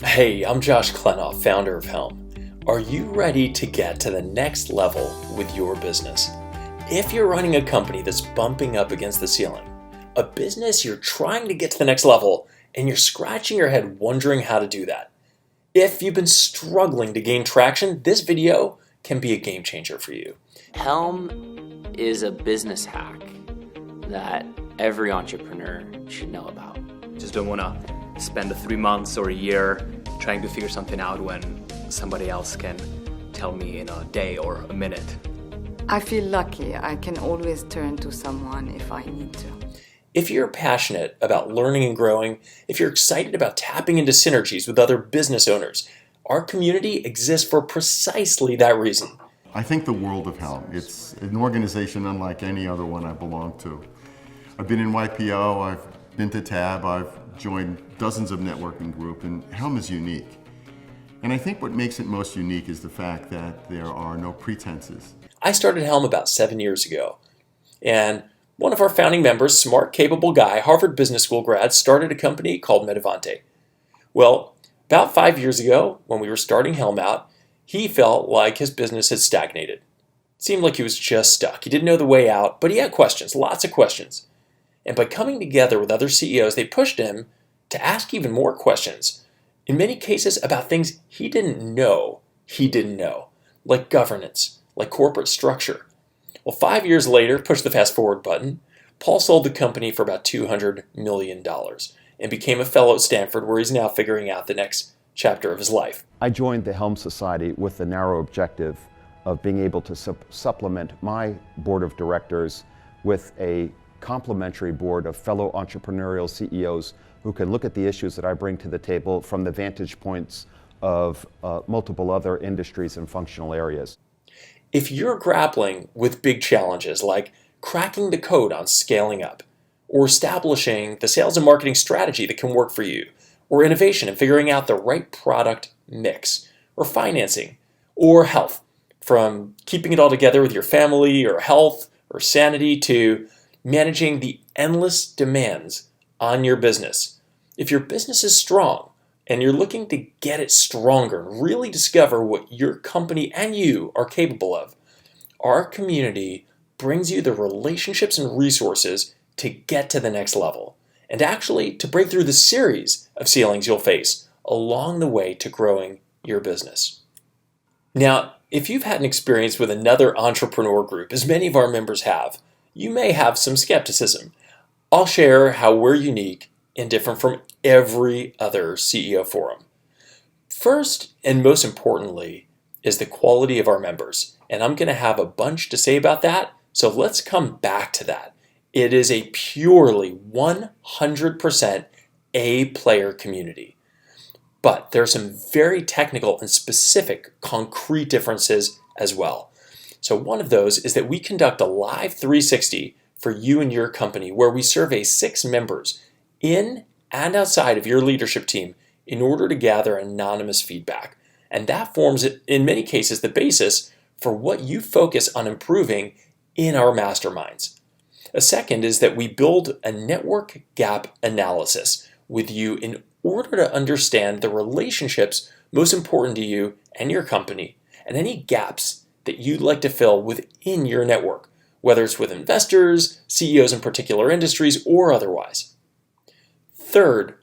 Hey, I'm Josh Klenoff, founder of HELM. Are you ready to get to the next level with your business? If you're running a company that's bumping up against the ceiling, a business you're trying to get to the next level, and you're scratching your head wondering how to do that, if you've been struggling to gain traction, this video can be a game changer for you. HELM is a business hack that every entrepreneur should know about. Just don't want to spend 3 months or a year trying to figure something out when somebody else can tell me in a day or a minute. I feel lucky. I can always turn to someone if I need to. If you're passionate about learning and growing, if you're excited about tapping into synergies with other business owners, our community exists for precisely that reason. I think the world of HELM. It's an organization unlike any other one I belong to. I've been in YPO, I've been to TAB, I've joined dozens of networking groups, and HELM is unique. And I think what makes it most unique is the fact that there are no pretenses. I started HELM about 7 years ago, and one of our founding members, smart, capable guy, Harvard Business School grad, started a company called Medavante. Well, about 5 years ago, when we were starting HELM out, he felt like his business had stagnated. It seemed like he was just stuck. He didn't know the way out, but he had questions, lots of questions. And by coming together with other CEOs, they pushed him to ask even more questions, in many cases about things he didn't know, like governance, like corporate structure. Well, 5 years later, push the fast forward button, Paul sold the company for about $200 million and became a fellow at Stanford, where he's now figuring out the next chapter of his life. I joined the HELM Society with the narrow objective of being able to supplement my board of directors with a complementary board of fellow entrepreneurial CEOs who can look at the issues that I bring to the table from the vantage points of multiple other industries and functional areas. If you're grappling with big challenges like cracking the code on scaling up, or establishing the sales and marketing strategy that can work for you, or innovation and figuring out the right product mix, or financing, or health, from keeping it all together with your family or health or sanity to managing the endless demands on your business. If your business is strong and you're looking to get it stronger and really discover what your company and you are capable of, our community brings you the relationships and resources to get to the next level, and actually to break through the series of ceilings you'll face along the way to growing your business. Now, if you've had an experience with another entrepreneur group, as many of our members have, you may have some skepticism. I'll share how we're unique and different from every other CEO forum. First, and most importantly, is the quality of our members. And I'm going to have a bunch to say about that, so let's come back to that. It is a purely 100% A-player community. But there are some very technical and specific concrete differences as well. So one of those is that we conduct a live 360 for you and your company, where we survey 6 members in and outside of your leadership team in order to gather anonymous feedback. And that forms, in many cases, the basis for what you focus on improving in our masterminds. A second is that we build a network gap analysis with you in order to understand the relationships most important to you and your company, and any gaps that you'd like to fill within your network, whether it's with investors, CEOs in particular industries, or otherwise. Third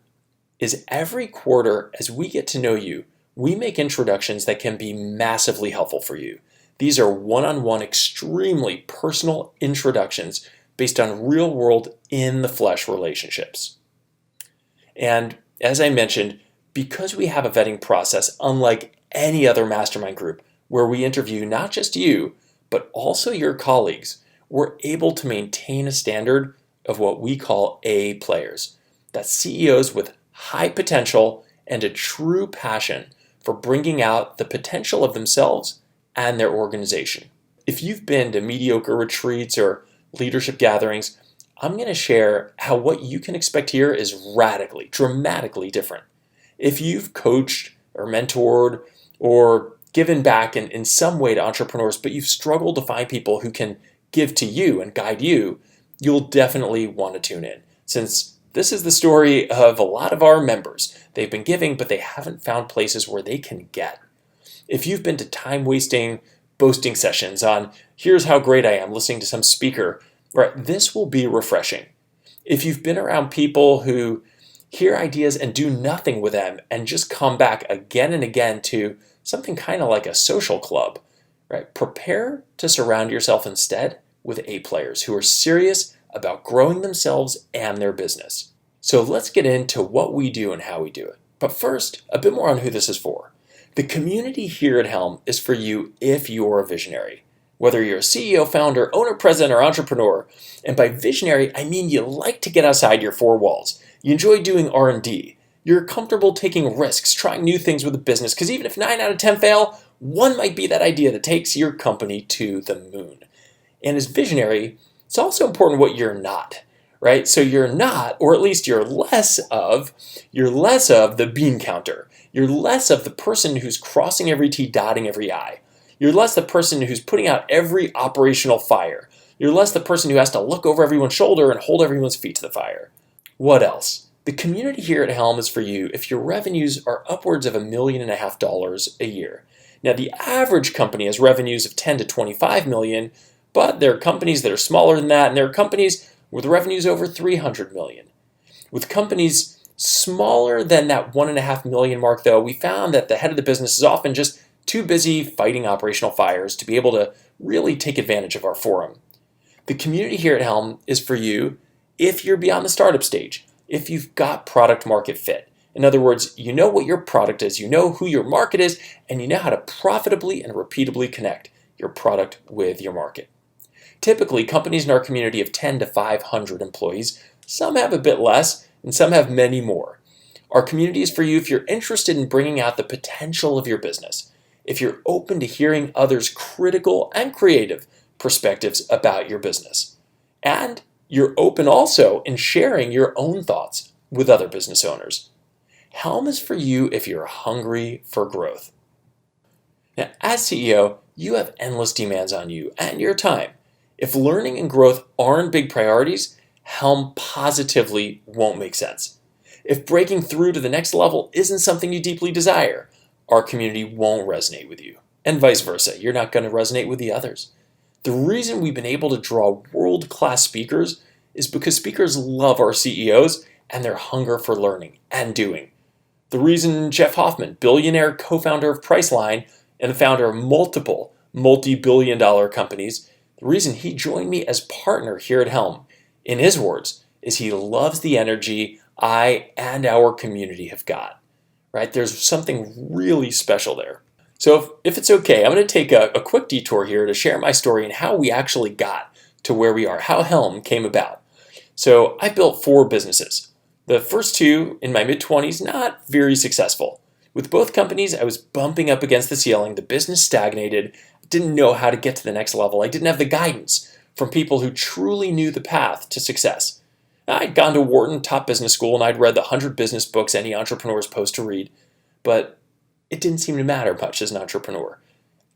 is every quarter, as we get to know you, we make introductions that can be massively helpful for you. These are one-on-one, extremely personal introductions based on real-world, in-the-flesh relationships. And as I mentioned, because we have a vetting process unlike any other mastermind group, where we interview not just you, but also your colleagues, we're able to maintain a standard of what we call A players. That's CEOs with high potential and a true passion for bringing out the potential of themselves and their organization. If you've been to mediocre retreats or leadership gatherings, I'm going to share how what you can expect here is radically, dramatically different. If you've coached or mentored or given back in some way to entrepreneurs, but you've struggled to find people who can give to you and guide you, you'll definitely want to tune in, since This is the story of a lot of our members. They've been giving, but they haven't found places where they can get. If you've been to time-wasting boasting sessions on, here's how great I am, listening to some speaker, right, this will be refreshing. If you've been around people who hear ideas and do nothing with them and just come back again and again to something kind of like a social club, right, prepare to surround yourself instead with A players who are serious about growing themselves and their business. So let's get into what we do and how we do it. But first, a bit more on who this is for. The community here at HELM is for you if you're a visionary. Whether you're a CEO, founder, owner, president, or entrepreneur, and by visionary, I mean you like to get outside your four walls. You enjoy doing R&D. You're comfortable taking risks, trying new things with a business, because even if 9 out of 10 fail, one might be that idea that takes your company to the moon. And as visionary, it's also important what you're not, right? So you're not, or at least you're less of the bean counter. You're less of the person who's crossing every T, dotting every I. You're less the person who's putting out every operational fire. You're less the person who has to look over everyone's shoulder and hold everyone's feet to the fire. What else? The community here at HELM is for you if your revenues are upwards of $1.5 million a year. Now, the average company has revenues of 10 to 25 million, but there are companies that are smaller than that, and there are companies with revenues over 300 million. With companies smaller than that 1.5 million mark, though, we found that the head of the business is often just too busy fighting operational fires to be able to really take advantage of our forum. The community here at HELM is for you if you're beyond the startup stage, if you've got product market fit. In other words, you know what your product is, you know who your market is, and you know how to profitably and repeatably connect your product with your market. Typically, companies in our community have 10 to 500 employees. Some have a bit less, and some have many more. Our community is for you if you're interested in bringing out the potential of your business, if you're open to hearing others' critical and creative perspectives about your business, and you're open also in sharing your own thoughts with other business owners. HELM is for you if you're hungry for growth. Now, as CEO, you have endless demands on you and your time. If learning and growth aren't big priorities, HELM positively won't make sense. If breaking through to the next level isn't something you deeply desire, our community won't resonate with you. And vice versa, you're not going to resonate with the others. The reason we've been able to draw world-class speakers is because speakers love our CEOs and their hunger for learning and doing. The reason Jeff Hoffman, billionaire co-founder of Priceline and the founder of multiple multi-billion-dollar companies, the reason he joined me as partner here at HELM, in his words, is he loves the energy I and our community have got. Right? There's something really special there. So if it's okay, I'm going to take a quick detour here to share my story and how we actually got to where we are, how HELM came about. So I built 4 businesses. The first 2 in my mid-20s, not very successful. With both companies, I was bumping up against the ceiling. The business stagnated. I didn't know how to get to the next level. I didn't have the guidance from people who truly knew the path to success. I'd gone to Wharton Top Business School and I'd read the 100 business books any entrepreneur is supposed to read, but it didn't seem to matter much as an entrepreneur.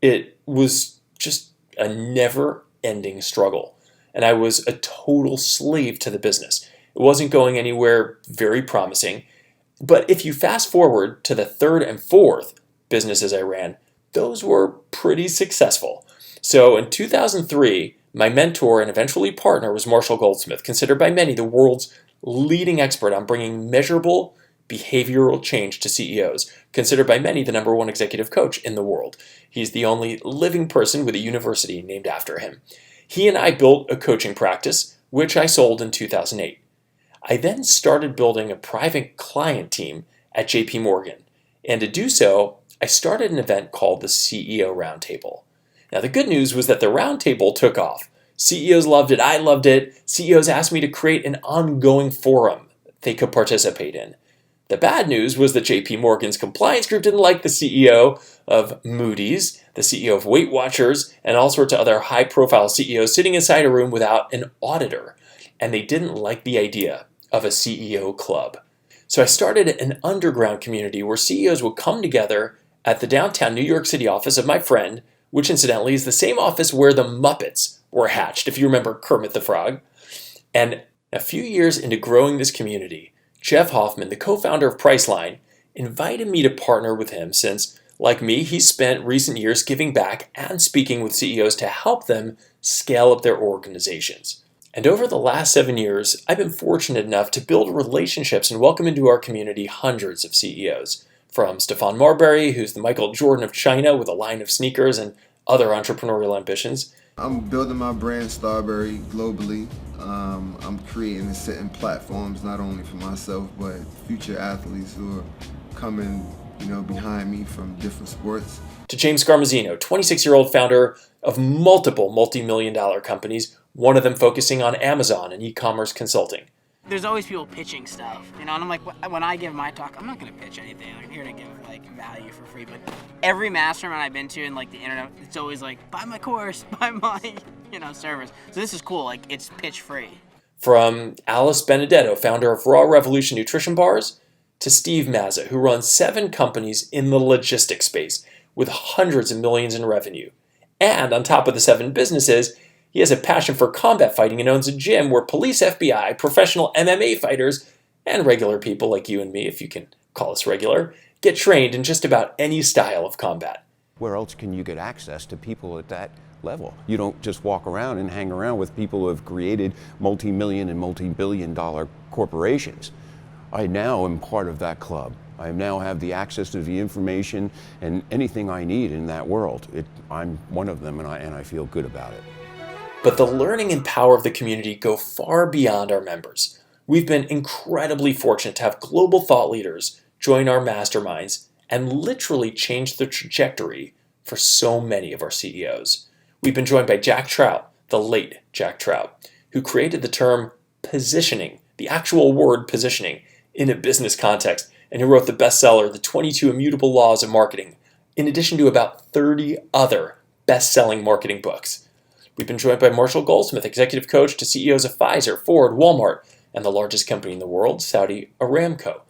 It was just a never-ending struggle, and I was a total slave to the business. It wasn't going anywhere very promising, but if you fast forward to the 3rd and 4th businesses I ran, those were pretty successful. So in 2003, my mentor and eventually partner was Marshall Goldsmith, considered by many the world's leading expert on bringing measurable behavioral change to CEOs, considered by many the #1 executive coach in the world. He's the only living person with a university named after him. He and I built a coaching practice, which I sold in 2008. I then started building a private client team at JP Morgan, and to do so, I started an event called the CEO Roundtable. Now, the good news was that the roundtable took off. CEOs loved it. I loved it. CEOs asked me to create an ongoing forum they could participate in. The bad news was that JP Morgan's compliance group didn't like the CEO of Moody's, the CEO of Weight Watchers, and all sorts of other high-profile CEOs sitting inside a room without an auditor. And they didn't like the idea of a CEO club. So I started an underground community where CEOs would come together at the downtown New York City office of my friend, which incidentally is the same office where the Muppets were hatched, if you remember Kermit the Frog. And A few years into growing this community, Jeff Hoffman, the co-founder of Priceline, invited me to partner with him since, like me, he's spent recent years giving back and speaking with CEOs to help them scale up their organizations. And over the last 7 years, I've been fortunate enough to build relationships and welcome into our community hundreds of CEOs. From Stefan Marbury, who's the Michael Jordan of China with a line of sneakers and other entrepreneurial ambitions. I'm building my brand Starberry globally. I'm creating and setting platforms not only for myself, but future athletes who are coming behind me from different sports. To James Garmazino, 26-year-old founder of multiple multi-million-dollar companies, one of them focusing on Amazon and e-commerce consulting. There's always people pitching stuff, and I'm like, when I give my talk, I'm not going to pitch anything. I'm here to give value for free. But every mastermind I've been to in the internet, it's always like, buy my course, buy my service. So this is cool. It's pitch free. From Alice Benedetto, founder of Raw Revolution Nutrition Bars, to Steve Mazza, who runs 7 companies in the logistics space with hundreds of millions in revenue. And on top of the 7 businesses, he has a passion for combat fighting and owns a gym where police, FBI, professional MMA fighters, and regular people like you and me, if you can call us regular, get trained in just about any style of combat. Where else can you get access to people at that level? You don't just walk around and hang around with people who have created multi-million and multi-billion-dollar corporations. I now am part of that club. I now have the access to the information and anything I need in that world. I'm one of them, and I feel good about it. But the learning and power of the community go far beyond our members. We've been incredibly fortunate to have global thought leaders join our masterminds and literally change the trajectory for so many of our CEOs. We've been joined by Jack Trout, the late Jack Trout, who created the term positioning, the actual word positioning, in a business context, and who wrote the bestseller, The 22 Immutable Laws of Marketing, in addition to about 30 other best-selling marketing books. We've been joined by Marshall Goldsmith, executive coach to CEOs of Pfizer, Ford, Walmart, and the largest company in the world, Saudi Aramco.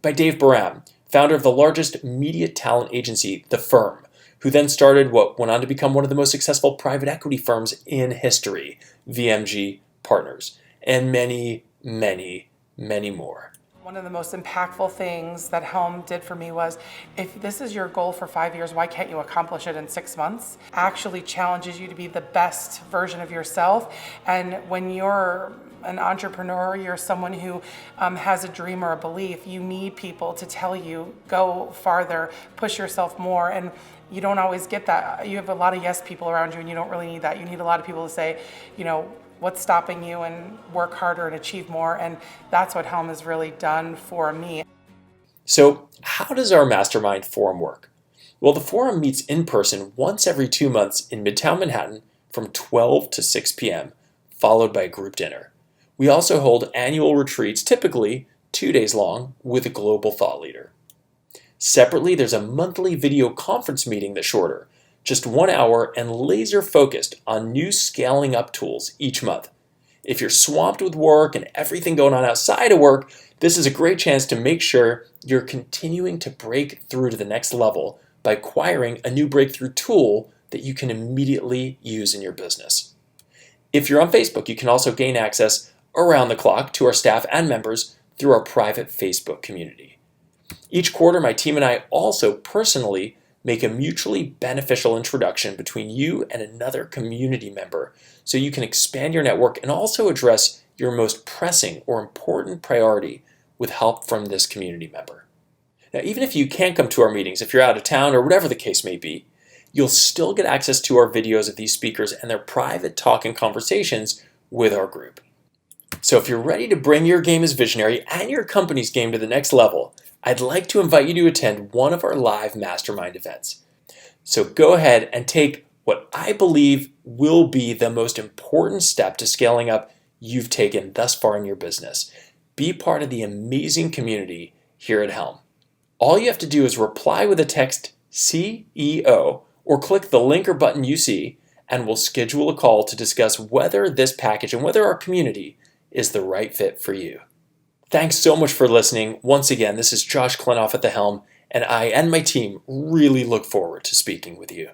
By Dave Baram, founder of the largest media talent agency, The Firm, who then started what went on to become one of the most successful private equity firms in history, VMG Partners, and many, many, many more. One of the most impactful things that HELM did for me was, if this is your goal for 5 years, why can't you accomplish it in 6 months? Actually challenges you to be the best version of yourself. And when you're an entrepreneur, you're someone who has a dream or a belief, you need people to tell you, go farther, push yourself more. And you don't always get that. You have a lot of yes people around you, and you don't really need that. You need a lot of people to say, what's stopping you, and work harder and achieve more. And that's what HELM has really done for me. So how does our mastermind forum work? Well, the forum meets in person once every 2 months in Midtown Manhattan from 12 to 6 p.m., followed by a group dinner. We also hold annual retreats, typically 2 days long, with a global thought leader. Separately, there's a monthly video conference meeting that's shorter, just 1 hour and laser focused on new scaling up tools each month. If you're swamped with work and everything going on outside of work, this is a great chance to make sure you're continuing to break through to the next level by acquiring a new breakthrough tool that you can immediately use in your business. If you're on Facebook, you can also gain access around the clock to our staff and members through our private Facebook community. Each quarter, my team and I also personally make a mutually beneficial introduction between you and another community member so you can expand your network and also address your most pressing or important priority with help from this community member. Now, even if you can't come to our meetings, if you're out of town or whatever the case may be, you'll still get access to our videos of these speakers and their private talk and conversations with our group. So if you're ready to bring your game as visionary and your company's game to the next level, I'd like to invite you to attend one of our live mastermind events. So go ahead and take what I believe will be the most important step to scaling up you've taken thus far in your business. Be part of the amazing community here at HELM. All you have to do is reply with a text CEO or click the link or button you see, and we'll schedule a call to discuss whether this package and whether our community is the right fit for you. Thanks so much for listening. Once again, this is Josh Klenoff at the helm, and I and my team really look forward to speaking with you.